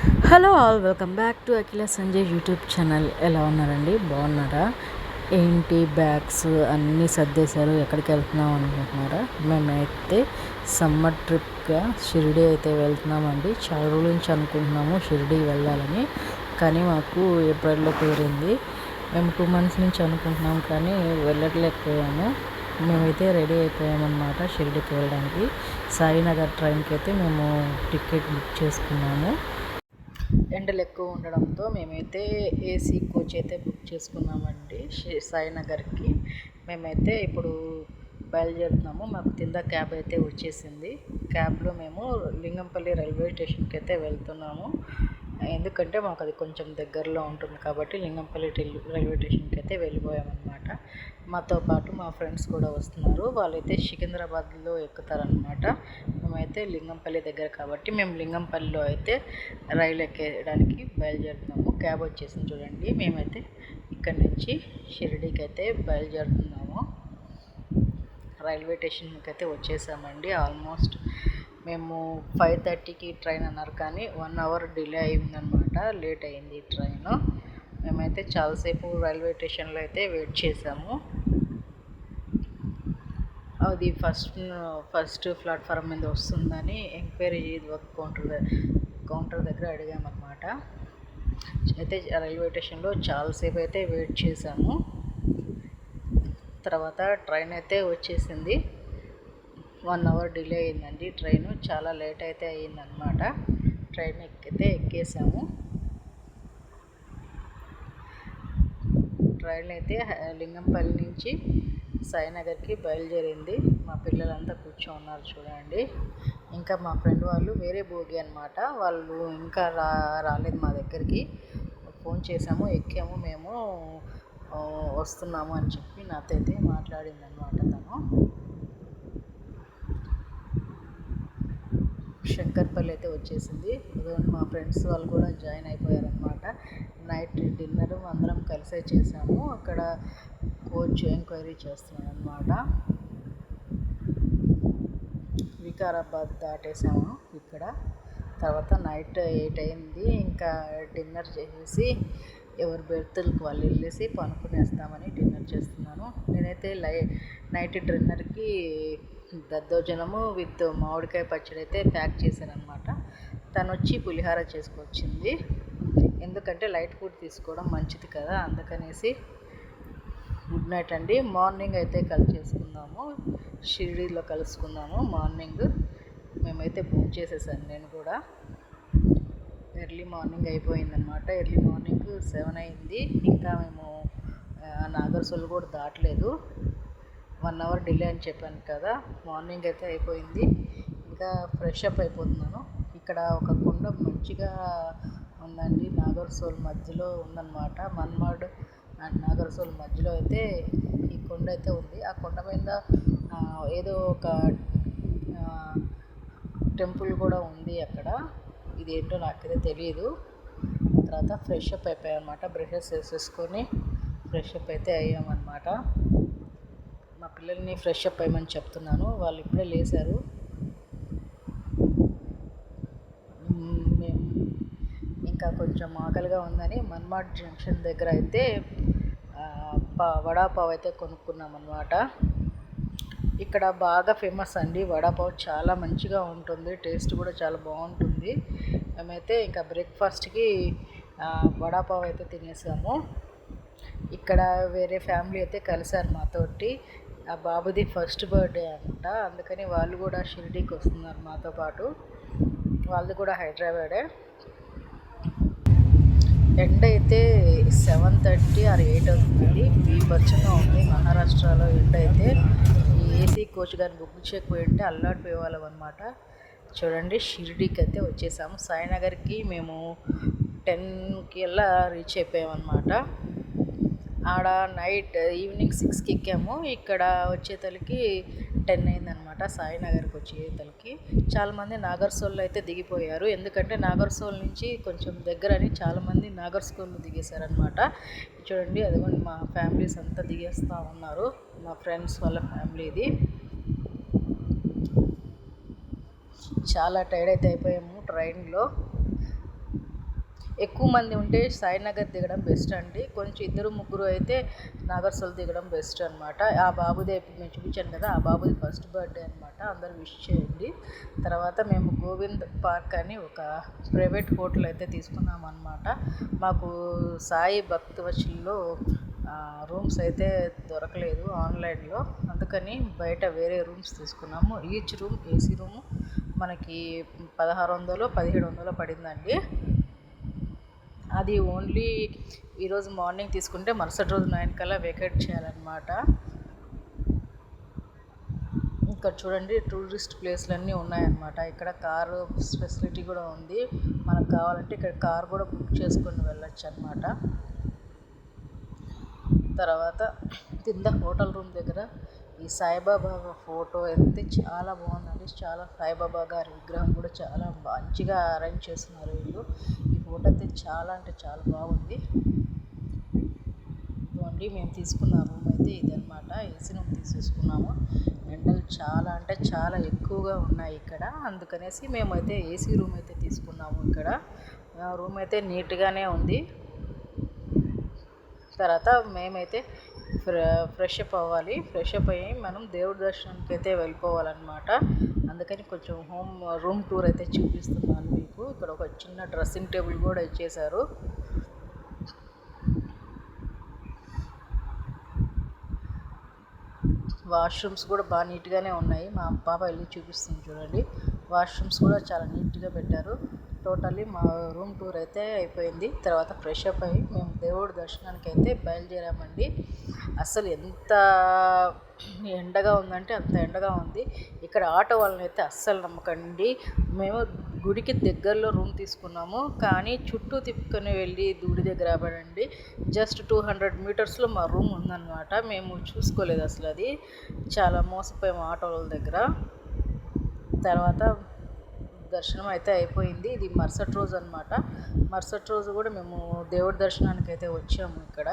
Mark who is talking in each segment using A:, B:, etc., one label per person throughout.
A: Hello all, welcome back to Akhila Sanjay YouTube channel. ఎలా ఉన్నారండి? బాగున్నారా? ఏంటి బ్యాగ్స్ అన్నీ సర్దేశారు, ఎక్కడికి వెళ్తున్నాం అనుకుంటున్నారా? మేమైతే సమ్మర్ ట్రిప్గా షిరిడి అయితే వెళ్తున్నామండి. చాలా రోజుల నుంచి అనుకుంటున్నాము షిరిడి వెళ్ళాలని, కానీ మాకు ఏప్రిల్లో కుదిరింది. మేము 2 months నుంచి అనుకుంటున్నాం, కానీ వెళ్ళట్లేకపోయాము. మేమైతే రెడీ అయిపోయామన్నమాట షిరిడికి వెళ్ళడానికి. సాయినగర్ ట్రైన్కి అయితే మేము టికెట్ బుక్ చేసుకున్నాము. ఎండలు ఎక్కువ ఉండడంతో మేమైతే ఏసీ కోచ్ అయితే బుక్ చేసుకున్నామండి సాయినగర్కి. మేమైతే ఇప్పుడు బయలుదేరుతున్నాము. మాకు కింద క్యాబ్ అయితే వచ్చేసింది. క్యాబ్లో మేము లింగంపల్లి రైల్వే స్టేషన్కి అయితే వెళ్తున్నాము. ఎందుకంటే మాకు అది కొంచెం దగ్గరలో ఉంటుంది కాబట్టి లింగంపల్లి రైల్వే స్టేషన్కి అయితే వెళ్ళిపోయామన్నమాట. మాతో పాటు మా ఫ్రెండ్స్ కూడా వస్తున్నారు. వాళ్ళైతే సికింద్రాబాద్లో ఎక్కుతారనమాట. మేమైతే లింగంపల్లి దగ్గర కాబట్టి మేము లింగంపల్లిలో అయితే రైలు ఎక్కడానికి బయలుదేరుతున్నాము. క్యాబ్ వచ్చేసింది చూడండి. మేమైతే ఇక్కడి నుంచి షిరిడీకి అయితే బయలుదేరుతున్నాము. రైల్వే స్టేషన్కి అయితే వచ్చేసామండి. ఆల్మోస్ట్ మేము 5:30కి ట్రైన్ అన్నారు, కానీ 1 hour డిలే అయిందనమాట. లేట్ అయింది ట్రైన్. మేమైతే చాలాసేపు రైల్వే స్టేషన్లో అయితే వెయిట్ చేసాము. అది ఫస్ట్ ప్లాట్ఫామ్ మీద వస్తుందని ఎంక్వైరీ కౌంటర్ దగ్గర అడిగామన్నమాట. అయితే రైల్వే స్టేషన్లో చాలాసేపు అయితే వెయిట్ చేసాము. తర్వాత ట్రైన్ అయితే వచ్చేసింది. 1 hour డిలే అయిందండి. ట్రైన్ చాలా లేట్ అయితే అయ్యిందనమాట. ట్రైన్ ఎక్కేసాము. ట్రైన్ అయితే లింగంపల్లి నుంచి సాయినగర్కి బయలుదేరింది. మా పిల్లలంతా కూర్చోన్నారు చూడండి. ఇంకా మా ఫ్రెండ్ వాళ్ళు వేరే బోగి అనమాట. వాళ్ళు ఇంకా రాలేదు మా దగ్గరికి. ఫోన్ చేసాము, ఎక్కాము, మేము వస్తున్నాము అని చెప్పి నాతో అయితే మాట్లాడిందనమాట. తను శంకర్పల్లి అయితే వచ్చేసింది. మా ఫ్రెండ్స్ వాళ్ళు కూడా జాయిన్ అయిపోయారనమాట. నైట్ డిన్నర్ అందరం కలిసే చేసాము. అక్కడ కోచ్ ఎంక్వైరీ చేస్తున్నాను అనమాట. వికారాబాద్ దాటేసాము ఇక్కడ. తర్వాత నైట్ 8 అయింది. ఇంకా డిన్నర్ చేసేసి ఎవరి బెర్తులకు వాళ్ళు వెళ్ళేసి పనుకునేస్తామని డిన్నర్ చేస్తున్నాను. నేనైతే నైట్ డిన్నర్కి దద్దోజనము విత్ మామిడికాయ పచ్చడి అయితే ప్యాక్ చేశాను అనమాట. తను వచ్చి పులిహార చేసుకొచ్చింది. ఎందుకంటే లైట్ ఫుడ్ తీసుకోవడం మంచిది కదా, అందుకనేసి. గుడ్ నైట్ అండి. మార్నింగ్ అయితే చేసుకుందాము, షిరిడీలో కలుసుకుందాము. మార్నింగ్ మేమైతే బుక్ చేసేసాను నేను కూడా. ఎర్లీ మార్నింగ్ అయిపోయిందనమాట. ఎర్లీ మార్నింగ్ 7 అయింది. ఇంకా మేము నాగర్సోల్ కూడా దాటలేదు. 1 hour డిలే అని చెప్పాను కదా. మార్నింగ్ అయితే అయిపోయింది. ఇంకా ఫ్రెష్ అప్ అయిపోతున్నాను. ఇక్కడ ఒక కొండ మంచిగా ఉందండి. నాగర్సోల్ మధ్యలో ఉందన్నమాట. మన్మాడ్ అండ్ నాగర్సోల్ మధ్యలో అయితే ఈ కొండ అయితే ఉంది. ఆ కొండ మీద ఏదో ఒక టెంపుల్ కూడా ఉంది అక్కడ. ఇది ఏంటో నాకైతే తెలియదు. తర్వాత ఫ్రెష్ అప్ అయిపోయామన్నమాట. బ్రషెస్ వేసేసుకొని ఫ్రెష్ అప్ అయితే అయ్యామన్నమాట. మా పిల్లల్ని ఫ్రెష్ అప్ అయ్యమని చెప్తున్నాను. వాళ్ళు ఇప్పుడే లేచారు. మేము ఇంకా కొంచెం ఆకలిగా ఉందని మన్మాడ్ జంక్షన్ దగ్గర అయితే వడాపావ్ అయితే కొనుక్కున్నామన్నమాట. ఇక్కడ బాగా ఫేమస్ అండి వడాపావ్. చాలా మంచిగా ఉంటుంది, టేస్ట్ కూడా చాలా బాగుంటుంది. మేమైతే ఇంకా బ్రేక్ఫాస్ట్కి వడాపావ్ అయితే తినేసాము. ఇక్కడ వేరే ఫ్యామిలీ అయితే కలిసారు మాతోటి. ఆ బాబుది ఫస్ట్ బర్త్డే అనమాట. అందుకని వాళ్ళు కూడా షిరిడీకి వస్తున్నారు మాతో పాటు. వాళ్ళది కూడా హైదరాబాదే. ఎండ అయితే 7:30 or 8 అవుతుంది. బీభత్సంగా ఉంది. మహారాష్ట్రలో ఎండ అయితే ఈ ఏసీ కోచ్ కానీ బుక్ చేయకపోయి ఉంటే అల్లాడిపోయేవాళ్ళం అనమాట. చూడండి, షిరిడీకి అయితే వచ్చేసాము. సాయినగర్కి మేము 10కి రీచ్ అయిపోయామన్నమాట. ఆడ ఈవినింగ్ 6కి ఎక్కాము. ఇక్కడ వచ్చేతలకి 10 అయిందనమాట. సాయినగర్కి వచ్చేతలకి చాలామంది నాగర్సోల్లో అయితే దిగిపోయారు. ఎందుకంటే నాగర్సోల్ నుంచి కొంచెం దగ్గరని చాలామంది నాగర్సోల్లో దిగేశారనమాట. చూడండి, అదిగోండి మా ఫ్యామిలీస్ అంతా దిగేస్తూ ఉన్నారు. మా ఫ్రెండ్స్ వాళ్ళ ఫ్యామిలీది. చాలా టైర్డ్ అయితే అయిపోయాము ట్రైన్లో. ఎక్కువ మంది ఉంటే సాయినగర్ దిగడం బెస్ట్ అండి. కొంచెం ఇద్దరు ముగ్గురు అయితే నాగర్సోల్ దిగడం బెస్ట్ అనమాట. ఆ బాబుదే మేము చూపించాను కదా, ఆ బాబుది ఫస్ట్ బర్త్డే అనమాట. అందరూ విష్ చేయండి. తర్వాత మేము గోవింద్ పార్క్ అని ఒక ప్రైవేట్ హోటల్ అయితే తీసుకున్నాం అనమాట. మాకు సాయి భక్తవచల్లో రూమ్స్ అయితే దొరకలేదు ఆన్లైన్లో, అందుకని బయట వేరే రూమ్స్ తీసుకున్నాము. ఈచ్ రూమ్ ఏసీ రూము మనకి 1600 1700 పడిందండి. అది ఓన్లీ ఈరోజు మార్నింగ్ తీసుకుంటే మరుసటి రోజు 9 కల్లా వేకేట్ చేయాలన్నమాట. ఇక్కడ చూడండి టూరిస్ట్ ప్లేస్లన్నీ ఉన్నాయన్నమాట. ఇక్కడ కారు ఫెసిలిటీ కూడా ఉంది. మనకు కావాలంటే ఇక్కడ కార్ కూడా బుక్ చేసుకొని వెళ్ళొచ్చు అనమాట. తర్వాత కింద హోటల్ రూమ్ దగ్గర ఈ సాయిబాబా ఫోటో అయితే చాలా బాగుందండి. చాలా సాయిబాబా గారి విగ్రహం కూడా చాలా మంచిగా అరేంజ్ చేస్తున్నారు వీళ్ళు. ఈ ఫోటో అయితే చాలా అంటే చాలా బాగుంది. ఇదిగోండి మేము తీసుకున్న రూమ్ అయితే ఇదనమాట. ఏసీ రూమ్ తీసేసుకున్నాము. ఎండలు చాలా అంటే చాలా ఎక్కువగా ఉన్నాయి ఇక్కడ, అందుకనేసి మేమైతే ఏసీ రూమ్ అయితే తీసుకున్నాము. ఇక్కడ రూమ్ అయితే నీట్గానే ఉంది. తర్వాత మేమైతే ఫ్రెష్ అప్ అవ్వాలి. ఫ్రెష్ అప్ అయ్యి మనం దేవుడి దర్శనానికి అయితే వెళ్ళిపోవాలన్నమాట. అందుకని కొంచెం రూమ్ టూర్ అయితే చూపిస్తున్నాను మీకు. ఇక్కడ ఒక చిన్న డ్రెస్సింగ్ టేబుల్ కూడా ఇచ్చేశారు. వాష్రూమ్స్ కూడా బాగా నీట్గానే ఉన్నాయి. మా పాప వెళ్ళి చూపిస్తుంది చూడండి. వాష్రూమ్స్ కూడా చాలా నీట్గా పెట్టారు. టోటల్లీ మా రూమ్ టూర్ అయితే అయిపోయింది. తర్వాత ఫ్రెష్ అప్ అయ్యి మేము దేవుడి దర్శనానికి అయితే బయలుదేరామండి. అసలు ఎంత ఎండగా ఉందంటే అంత ఎండగా ఉంది. ఇక్కడ ఆటో వాళ్ళని అయితే అస్సలు నమ్మకండి. మేము గుడికి దగ్గరలో రూమ్ తీసుకున్నాము, కానీ చుట్టూ తిప్పుకొని వెళ్ళి గుడి దగ్గర పడండి. జస్ట్ 200 మీటర్స్లో మా రూమ్ ఉందన్నమాట. మేము చూసుకోలేదు అసలు, అది చాలా మోసపోయాము ఆటో వాళ్ళ దగ్గర. తర్వాత దర్శనం అయితే అయిపోయింది. ఇది మరుసటి రోజు అనమాట. మరుసటి రోజు కూడా మేము దేవుడి దర్శనానికి అయితే వచ్చాము. ఇక్కడ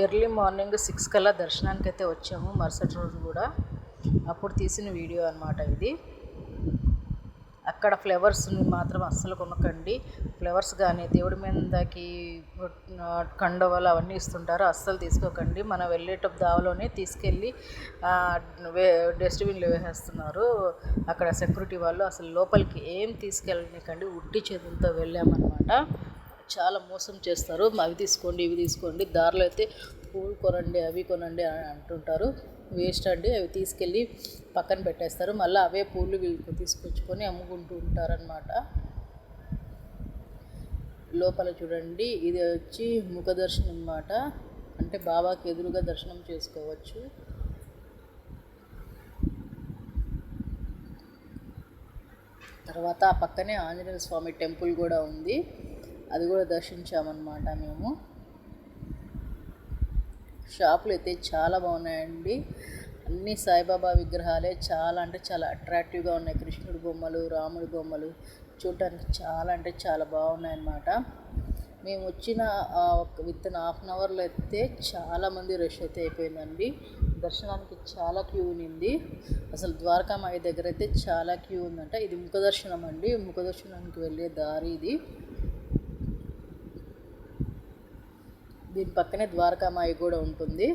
A: ఎర్లీ మార్నింగ్ 6 కల్లా దర్శనానికి అయితే వచ్చాము మరుసటి రోజు కూడా. అప్పుడు తీసిన వీడియో అనమాట ఇది. అక్కడ ఫ్లవర్స్ని మాత్రం అస్సలు కొనకండి. ఫ్లవర్స్ కానీ దేవుడి మీదకి కండవలు అవన్నీ ఇస్తుంటారు, అస్సలు తీసుకోకండి. మనం వెళ్ళేటప్పుడు దావలోనే తీసుకెళ్ళి డస్ట్బిన్లో వేసేస్తున్నారు అక్కడ సెక్యూరిటీ వాళ్ళు. అసలు లోపలికి ఏం తీసుకెళ్ళనికండి. ఉట్టి చేతులతో వెళ్ళామన్నమాట. చాలా మోసం చేస్తారు. అవి తీసుకోండి ఇవి తీసుకోండి, దారిలో అయితే పూలు కొనండి అవి కొనండి అని అంటుంటారు. వేస్ట్ అండి. అవి తీసుకెళ్ళి పక్కన పెట్టేస్తారు. మళ్ళీ అవే పూలు వీళ్ళకి తీసుకొచ్చుకొని అమ్ముకుంటూ ఉంటారనమాట. లోపల చూడండి, ఇది వచ్చి ముఖ దర్శనం అన్నమాట. అంటే బాబాకి ఎదురుగా దర్శనం చేసుకోవచ్చు. తర్వాత ఆ పక్కనే ఆంజనేయ స్వామి టెంపుల్ కూడా ఉంది, అది కూడా దర్శించామన్నమాట మేము. షాపులు అయితే చాలా బాగున్నాయండి. అన్ని సాయిబాబా విగ్రహాలే చాలా అంటే చాలా అట్రాక్టివ్గా ఉన్నాయి. కృష్ణుడి బొమ్మలు, రాముడి బొమ్మలు చూడటానికి చాలా అంటే చాలా బాగున్నాయన్నమాట. మేము వచ్చిన విత్ ఇన్ హాఫ్ అన్ అవర్లో అయితే చాలామంది రష్ అయితే అయిపోయిందండి. దర్శనానికి చాలా క్యూ ఉంది. అసలు ద్వారకామాయి దగ్గర అయితే చాలా క్యూ ఉందంట. ఇది ముఖ దర్శనం అండి. ముఖ దర్శనానికి వెళ్ళే దారి ఇది. దీని పక్కనే ద్వారకామాయి కూడా ఉంటుంది.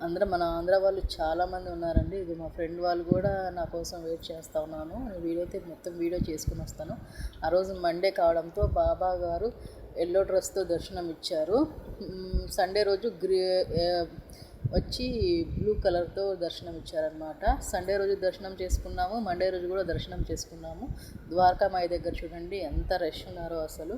A: అందరూ మన ఆంధ్ర వాళ్ళు చాలామంది ఉన్నారండి. ఇది మా ఫ్రెండ్ వాళ్ళు కూడా నా కోసం వెయిట్ చేస్తూ ఉన్నాను. వీడియో అయితే మొత్తం వీడియో చేసుకుని వస్తాను. ఆ రోజు మండే కావడంతో బాబా గారు ఎల్లో డ్రెస్తో దర్శనం ఇచ్చారు. సండే రోజు వచ్చి బ్లూ కలర్తో దర్శనం ఇచ్చారనమాట. సండే రోజు దర్శనం చేసుకున్నాము, మండే రోజు కూడా దర్శనం చేసుకున్నాము. ద్వారకామాయి దగ్గర చూడండి ఎంత రష్ ఉన్నారో అసలు.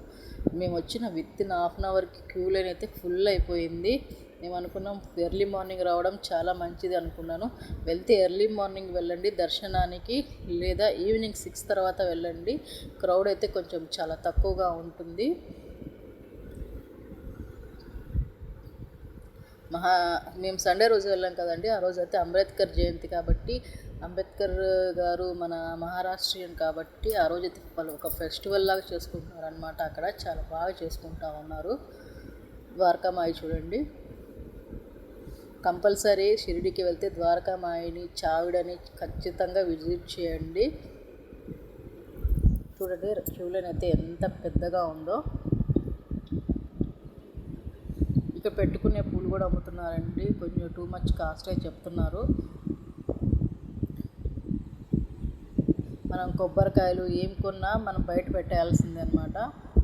A: మేము వచ్చిన విత్ ఇన్ హాఫ్ అన్ అవర్కి క్యూ లైన్ అయితే ఫుల్ అయిపోయింది. మేము అనుకున్నాం ఎర్లీ మార్నింగ్ రావడం చాలా మంచిది అనుకున్నాను. వెళ్తే ఎర్లీ మార్నింగ్ వెళ్ళండి దర్శనానికి, లేదా ఈవినింగ్ 6 తర్వాత వెళ్ళండి. క్రౌడ్ అయితే కొంచెం చాలా తక్కువగా ఉంటుంది. మేము సండే రోజు వెళ్ళాం కదండి. ఆ రోజు అయితే అంబేద్కర్ జయంతి కాబట్టి, అంబేద్కర్ గారు మన మహారాష్ట్రియన్ కాబట్టి ఆ రోజు అయితే ఒక ఫెస్టివల్ లాగా చేసుకుంటున్నారు అనమాట. అక్కడ చాలా బాగా చేసుకుంటా ఉన్నారు. ద్వారకామాయి చూడండి. కంపల్సరీ షిరిడికి వెళ్తే ద్వారకామాయిని, చావిడని ఖచ్చితంగా విజిట్ చేయండి. చూడండి క్యూ లైన్ అయితే ఎంత పెద్దగా ఉందో. ఇక్కడ పెట్టుకునే పూలు కూడా అమ్ముతున్నారండి. కొంచెం టూ మచ్ కాస్ట్ అయితే చెప్తున్నారు. మనం కొబ్బరికాయలు ఏం కొన్నా మనం బయట పెట్టేయాల్సిందే అనమాట.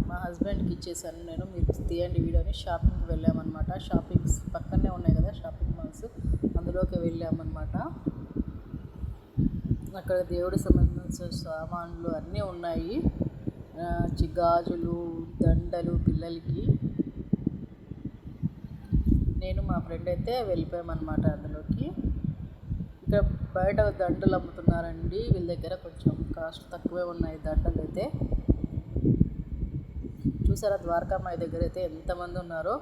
A: మా హస్బెండ్కి ఇచ్చేసాను నేను, మీరు తీయండి వీడియోని. షాపింగ్కి వెళ్ళామన్నమాట. షాపింగ్స్ పక్కనే ఉన్నాయి కదా షాపింగ్ మాల్స్, అందులోకి వెళ్ళామన్నమాట. అక్కడ దేవుడికి సంబంధించిన సామాన్లు అన్నీ ఉన్నాయి. గాజులు, దండలు పిల్లలకి. నేను మా ఫ్రెండ్ అయితే వెళ్ళిపోయామన్నమాట అందులోకి. ఇక్కడ బయట దండలు అమ్ముతున్నారండి. వీళ్ళ దగ్గర కొంచెం కాస్ట్ తక్కువే ఉన్నాయి దండలు అయితే. చూసారా ద్వారకామాయి దగ్గర అయితే ఎంతమంది ఉన్నారో.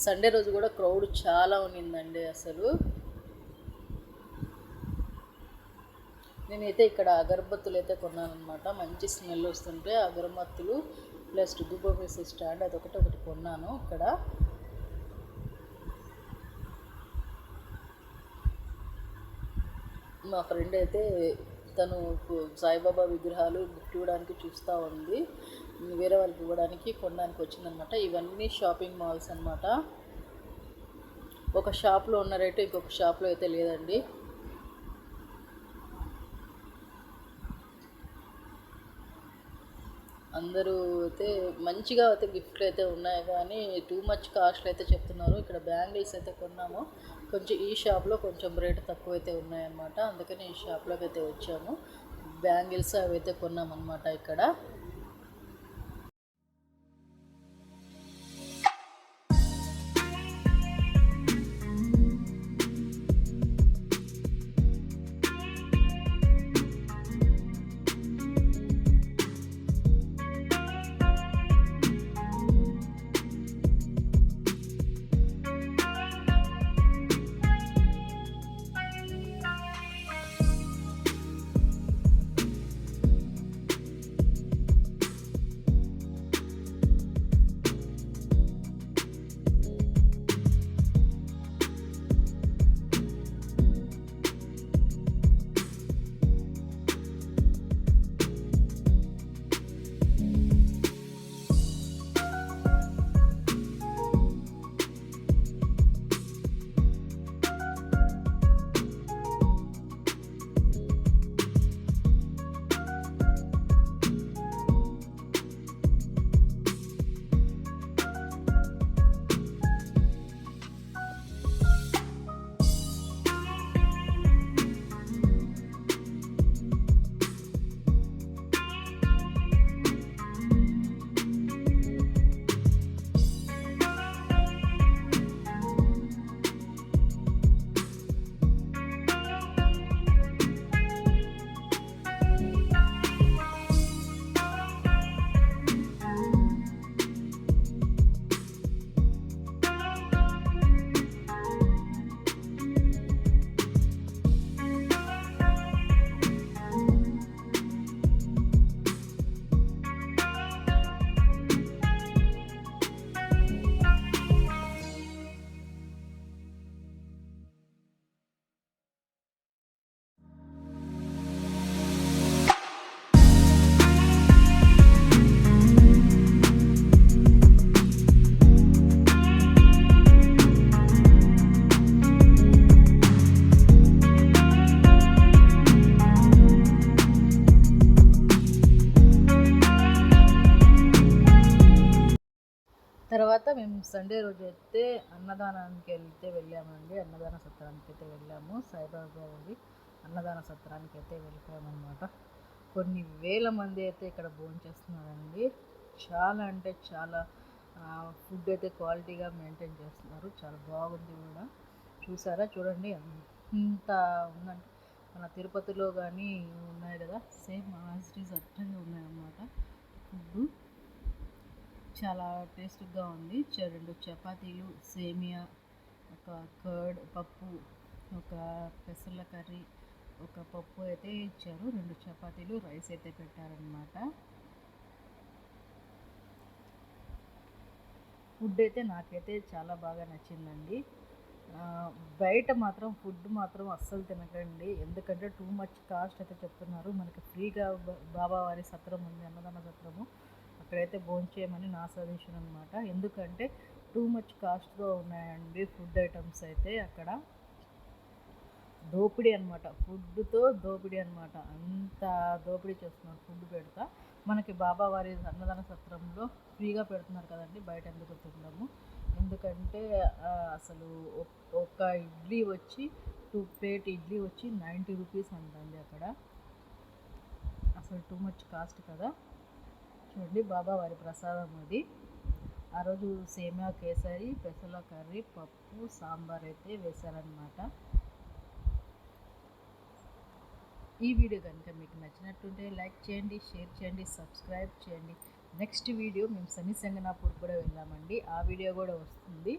A: సండే రోజు కూడా క్రౌడ్ చాలా ఉన్నిందండి అసలు. నేనైతే ఇక్కడ అగరబత్తులు అయితే కొన్నానమాట. మంచి స్మెల్ వస్తుంటే అగరబత్తులు ప్లస్ దుబ్బ వేసే స్టాండ్ ఒకటి కొన్నాను ఇక్కడ. మా ఫ్రెండ్ అయితే తను సాయిబాబా విగ్రహాలు గిఫ్ట్ ఇవ్వడానికి చూస్తూ ఉంది. వేరే వాళ్ళకి ఇవ్వడానికి కొనడానికి వచ్చిందనమాట. ఇవన్నీ షాపింగ్ మాల్స్ అనమాట. ఒక షాప్లో ఉన్న రేటు ఇంకొక షాప్లో అయితే లేదండి. అందరూ అయితే మంచిగా అయితే గిఫ్ట్లు అయితే ఉన్నాయి, కానీ టూ మచ్ కాస్ట్ అయితే చెప్తున్నారు. ఇక్కడ బ్యాంగిల్స్ అయితే కొన్నాము. కొంచెం ఈ షాప్లో కొంచెం రేటు తక్కువ అయితే ఉన్నాయన్నమాట. అందుకని ఈ షాప్లోకి అయితే వచ్చాము. బ్యాంగిల్స్ అవి అయితే కొన్నామన్నమాట ఇక్కడ. తర్వాత మేము సండే రోజు అయితే అన్నదానానికి వెళ్ళామండి. అన్నదాన సత్రానికి అయితే వెళ్ళాము. సాయిబాబా వారి అన్నదాన సత్రానికి అయితే వెళ్ళిపోయామన్నమాట. కొన్ని వేల మంది అయితే ఇక్కడ భోజనం చేస్తున్నారండి. చాలా అంటే చాలా ఫుడ్ అయితే క్వాలిటీగా మెయింటైన్ చేస్తున్నారు. చాలా బాగుంది కూడా. చూసారా, చూడండి ఎంత ఉందంటే మన తిరుపతిలో కానీ ఉన్నాయి కదా, సేమ్ యాజ్ అట్టనే ఉన్నాయన్నమాట. ఫుడ్ చాలా టేస్ట్గా ఉంది. 2 చపాతీలు, సేమియా, ఒక కర్డ్ పప్పు, ఒక పెసర్ల కర్రీ, ఒక పప్పు అయితే ఇచ్చారు. 2 చపాతీలు, రైస్ అయితే పెట్టారనమాట. ఫుడ్ అయితే నాకైతే చాలా బాగా నచ్చిందండి. బయట మాత్రం ఫుడ్ మాత్రం అస్సలు తినకండి, ఎందుకంటే టూ మచ్ కాస్ట్ అయితే చెప్తున్నారు. మనకి ఫ్రీగా బాబావారి సత్రం ఉంది, అన్నదాన సత్రము, అక్కడైతే భోంచేయమని నా సజెషన్ అనమాట. ఎందుకంటే టూ మచ్ కాస్ట్గా ఉన్నాయండి ఫుడ్ ఐటమ్స్ అయితే. అక్కడ దోపిడీ అనమాట, ఫుడ్తో దోపిడీ అనమాట. అంత దోపిడీ చేస్తున్నారు ఫుడ్ పెడతా. మనకి బాబావారి అన్నదాన సత్రంలో ఫ్రీగా పెడుతున్నారు కదండి, బయట ఎందుకు తింటాము. ఎందుకంటే అసలు ఒక ఇడ్లీ వచ్చి 2 ప్లేట్ ఇడ్లీ వచ్చి 90 రూపీస్ అంటుంది అక్కడ. అసలు టూ మచ్ కాస్ట్ కదా. చూడండి బాబావారి ప్రసాదం అది. ఆ రోజు సేమియా కేసరి, పెసల కర్రీ, పప్పు, సాంబార్ అయితే వేశారనమాట. ఈ వీడియో కనుక మీకు నచ్చినట్టుంటే లైక్ చేయండి, షేర్ చేయండి, సబ్స్క్రైబ్ చేయండి. నెక్స్ట్ వీడియో మేము శని సింగనాపూర్ కూడా వెళ్ళామండి, ఆ వీడియో కూడా వస్తుంది,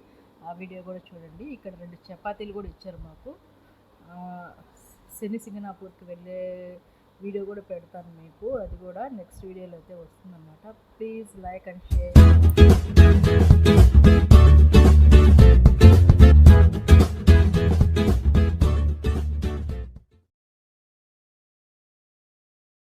A: ఆ వీడియో కూడా చూడండి. ఇక్కడ 2 చపాతీలు కూడా ఇచ్చారు మాకు. శని సింగనాపూర్కి వెళ్ళే వీడియో కూడా పెడతాను మీకు, అది కూడా నెక్స్ట్ వీడియోలో అయితే వస్తుందన్నమాట. Please like and share.